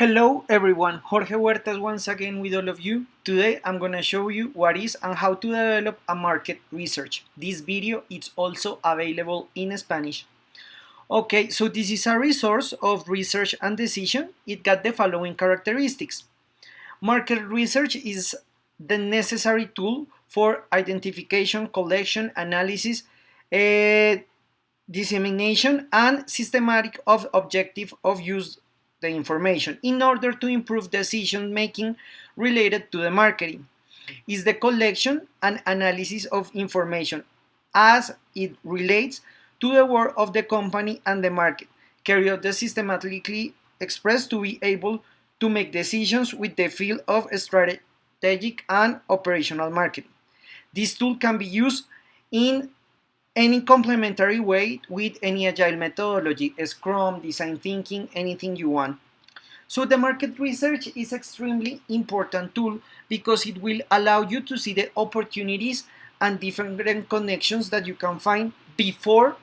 Hello everyone, Jorge Huertas once again with all of you. Today I'm gonna show you what is and how to develop a market research. This video is also available in Spanish. Okay, so this is a resource of research and decision. It got the following characteristics. Market research is the necessary tool for identification, collection, analysis, dissemination, and systematic of objective of use the information in order to improve decision making related to the marketing. Is the collection and analysis of information as it relates to the work of the company and the market, carried out systematically expressed to be able to make decisions with the field of strategic and operational marketing. This tool can be used in any complementary way with any agile methodology, Scrum, design thinking, anything you want. So the market research is extremely important tool because it will allow you to see the opportunities and different connections that you can find before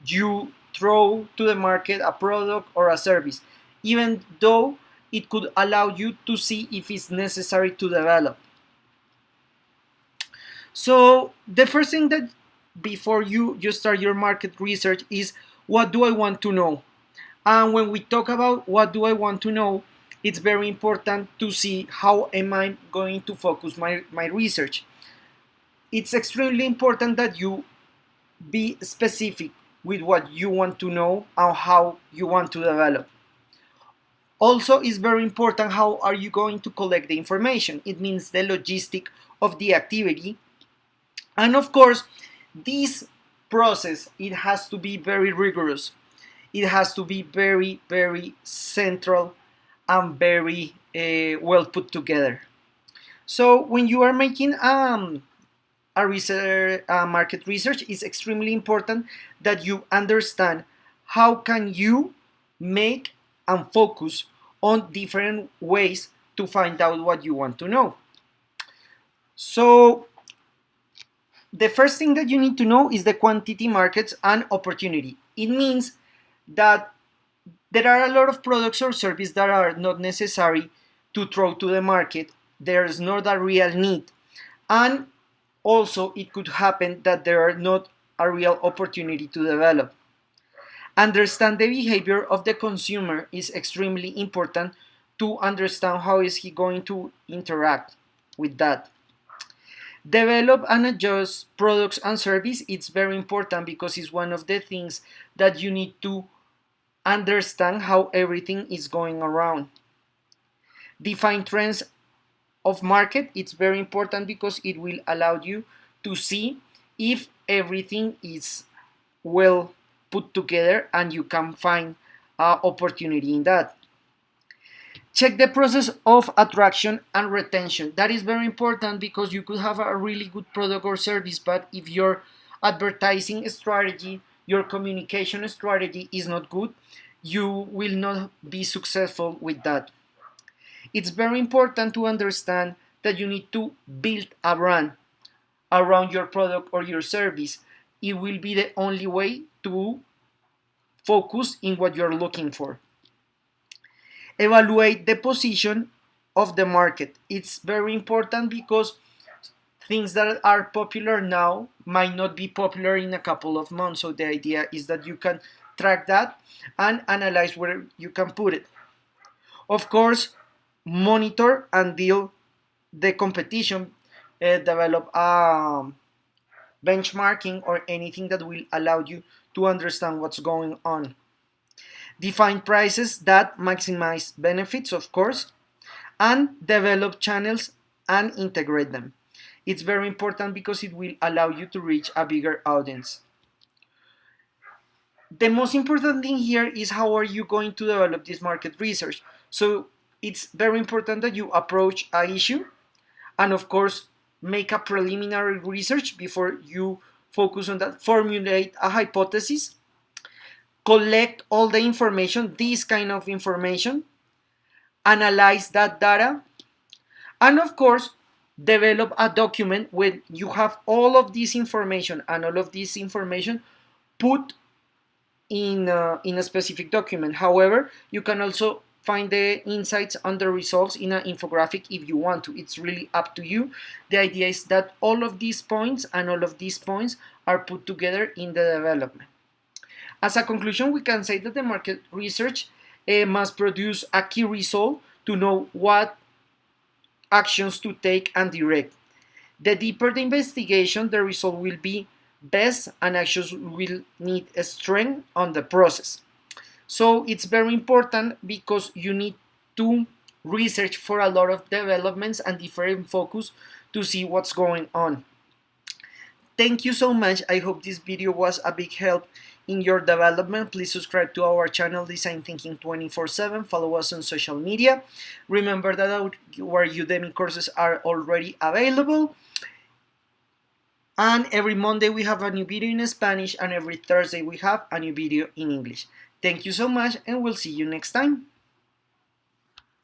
you throw to the market a product or a service, even though it could allow you to see if it's necessary to develop. So the first thing that before you start your market research is what do I want to know? And when we talk about what do I want to know, it's very important to see how am I going to focus my research. It's extremely important that you be specific with what you want to know and how you want to develop. Also, it's very important how are you going to collect the information. It means the logistic of the activity. And of course, this process, it has to be very rigorous. It has to be very, very central and very well put together. So when you are making a market research, it's extremely important that you understand how can you make and focus on different ways to find out what you want to know. So the first thing that you need to know is the quantity, markets, and opportunity. It means that there are a lot of products or services that are not necessary to throw to the market. There's not a real need. And also, it could happen that there are not a real opportunity to develop. Understand the behavior of the consumer is extremely important to understand how is he going to interact with that. Develop and adjust products and service. It's very important because it's one of the things that you need to understand how everything is going around. Define trends of market. It's very important because it will allow you to see if everything is well put together and you can find opportunity in that. Check the process of attraction and retention. That is very important because you could have a really good product or service, but if your advertising strategy, your communication strategy is not good, you will not be successful with that. It's very important to understand that you need to build a brand around your product or your service. It will be the only way to focus in what you're looking for. Evaluate the position of the market. It's very important because things that are popular now might not be popular in a couple of months. So the idea is that you can track that and analyze where you can put it. Of course, monitor and deal the competition, develop benchmarking or anything that will allow you to understand what's going on. Define prices that maximize benefits, of course, and develop channels and integrate them. It's very important because it will allow you to reach a bigger audience. The most important thing here is how are you going to develop this market research. So it's very important that you approach an issue and of course make a preliminary research before you focus on that. Formulate a hypothesis, collect all the information, this kind of information, analyze that data, and of course develop a document where you have all of this information and all of this information put in a specific document. However, you can also find the insights on the results in an infographic if you want to. It's really up to you. The idea is that all of these points and all of these points are put together in the development. As a conclusion, we can say that the market research must produce a key result to know what actions to take and direct. The deeper the investigation, the result will be best, and actions will need a strength on the process. So it's very important because you need to research for a lot of developments and different focus to see what's going on. Thank you so much. I hope this video was a big help in your development. Please subscribe to our channel Design Thinking 24/7. Follow us on social media. Remember that our Udemy courses are already available. And every Monday we have a new video in Spanish, and every Thursday we have a new video in English. Thank you so much, and we'll see you next time.